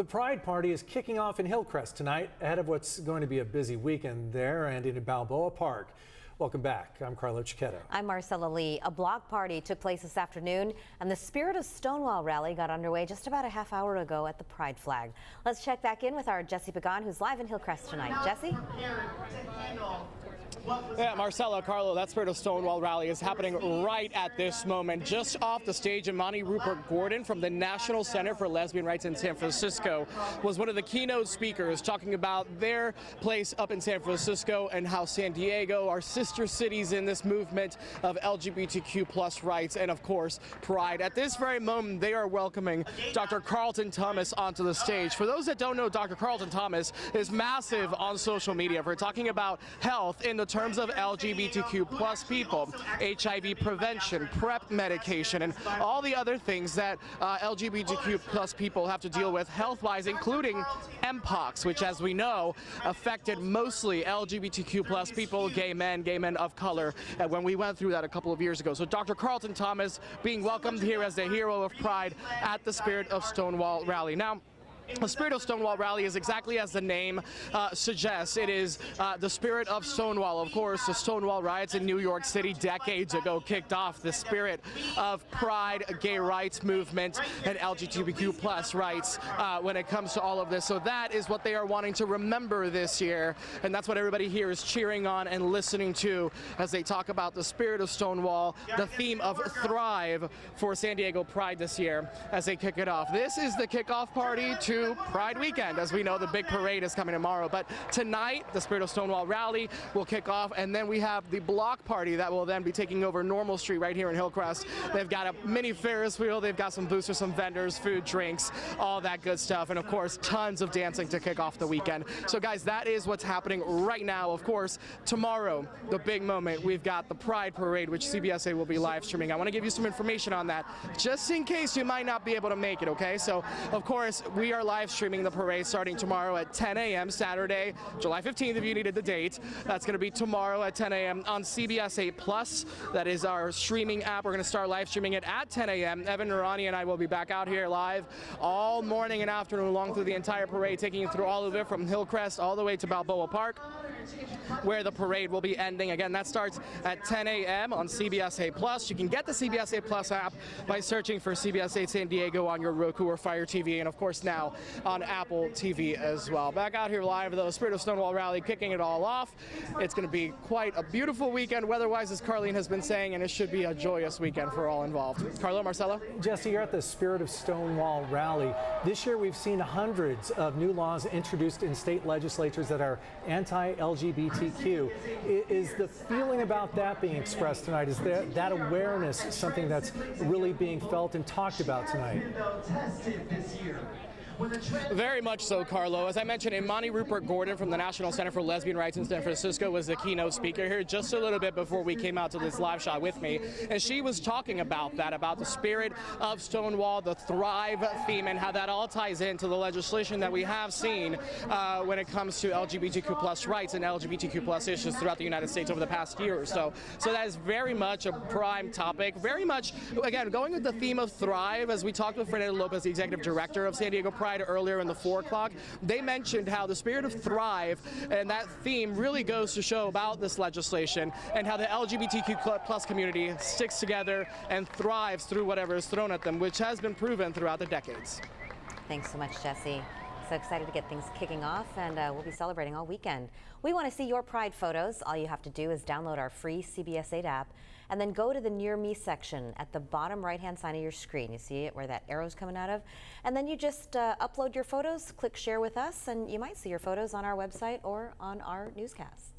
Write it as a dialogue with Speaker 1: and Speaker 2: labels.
Speaker 1: The Pride Party is kicking off in Hillcrest tonight ahead of what's going to be a busy weekend there and in Balboa Park. Welcome back. I'm Carlo Cicchetto.
Speaker 2: I'm Marcella Lee. A block party took place this afternoon, and the Spirit of Stonewall Rally got underway just about a half hour ago at the Pride flag. Let's check back in with our Jesse Pagan, who's live in Hillcrest tonight. Jesse?
Speaker 3: Yeah, Marcella, Carlo, that Spirit of Stonewall Rally is happening right at this moment. Just off the stage, Imani Rupert Gordon from the National Center for Lesbian Rights in San Francisco was one of the keynote speakers talking about their place up in San Francisco and how San Diego, our sister cities in this movement of LGBTQ plus rights and, of course, Pride. At this very moment, they are welcoming Dr. Carlton Thomas onto the stage. For those that don't know, Dr. Carlton Thomas is massive on social media for talking about health in the terms of LGBTQ plus people, HIV prevention, PrEP medication, and all the other things that LGBTQ plus people have to deal with health-wise, including Mpox, which, as we know, affected mostly LGBTQ plus people, gay men of color, when we went through that a couple of years ago. So Dr. Carlton Thomas being welcomed here as the hero of Pride at the Spirit of Stonewall Rally. Now, the Spirit of Stonewall Rally is exactly as the name suggests. It is the spirit of Stonewall. Of course, the Stonewall Riots in New York City decades ago kicked off the spirit of Pride, gay rights movement, and LGBTQ plus rights when it comes to all of this. So that is what they are wanting to remember this year, and that's what everybody here is cheering on and listening to as they talk about the Spirit of Stonewall, the theme of Thrive for San Diego Pride this year as they kick it off. This is the kickoff party to Pride weekend. As we know, the big parade is coming tomorrow, but tonight the Spirit of Stonewall Rally will kick off, and then we have the block party that will then be taking over Normal Street right here in Hillcrest. They've got a mini Ferris wheel, they've got some boosters, some vendors, food, drinks, all that good stuff, and of course tons of dancing to kick off the weekend. So guys, that is what's happening right now. Of course, tomorrow, the big moment, we've got the Pride Parade, which CBSA will be live streaming. I want to give you some information on that just in case you might not be able to make it, okay? So of course, we are live streaming the parade starting tomorrow at 10 a.m. Saturday, July 15th, if you needed the date. That's going to be tomorrow at 10 a.m. on CBS 8 Plus. That is our streaming app. We're going to start live streaming it at 10 a.m. Evan Narani and I will be back out here live all morning and afternoon along through the entire parade, taking you through all of it from Hillcrest all the way to Balboa Park, where the parade will be ending. Again, that starts at 10 a.m. on CBS 8 Plus. You can get the CBS 8 Plus app by searching for CBS 8 San Diego on your Roku or Fire TV, and of course now on Apple TV as well. Back out here live, though, Spirit of Stonewall Rally kicking it all off. It's going to be quite a beautiful weekend weather-wise, as Carlene has been saying, and it should be a joyous weekend for all involved. Carlo, Marcella?
Speaker 1: Jesse, you're at the Spirit of Stonewall Rally. This year we've seen hundreds of new laws introduced in state legislatures that are anti-LGBTQ. Is the feeling about that being expressed tonight? Is that awareness something that's really being felt and talked about tonight?
Speaker 3: Very much so, Carlo. As I mentioned, Imani Rupert Gordon from the National Center for Lesbian Rights in San Francisco was the keynote speaker here just a little bit before we came out to this live shot with me. And she was talking about that, about the Spirit of Stonewall, the Thrive theme, and how that all ties into the legislation that we have seen when it comes to LGBTQ plus rights and LGBTQ plus issues throughout the United States over the past year or so. So that is very much a prime topic. Very much, again, going with the theme of Thrive, as we talked with Fernando Lopez, the executive director of San Diego Pride, earlier in the 4 o'clock, they mentioned how the spirit of Thrive and that theme really goes to show about this legislation and how the LGBTQ plus community sticks together and thrives through whatever is thrown at them, which has been proven throughout the decades.
Speaker 2: Thanks so much, Jesse. So excited to get things kicking off, and we'll be celebrating all weekend. We want to see your Pride photos. All you have to do is download our free CBS 8 app and then go to the Near Me section at the bottom right-hand side of your screen. You see it where that arrow's coming out of? And then you just upload your photos, click share with us, and you might see your photos on our website or on our newscast.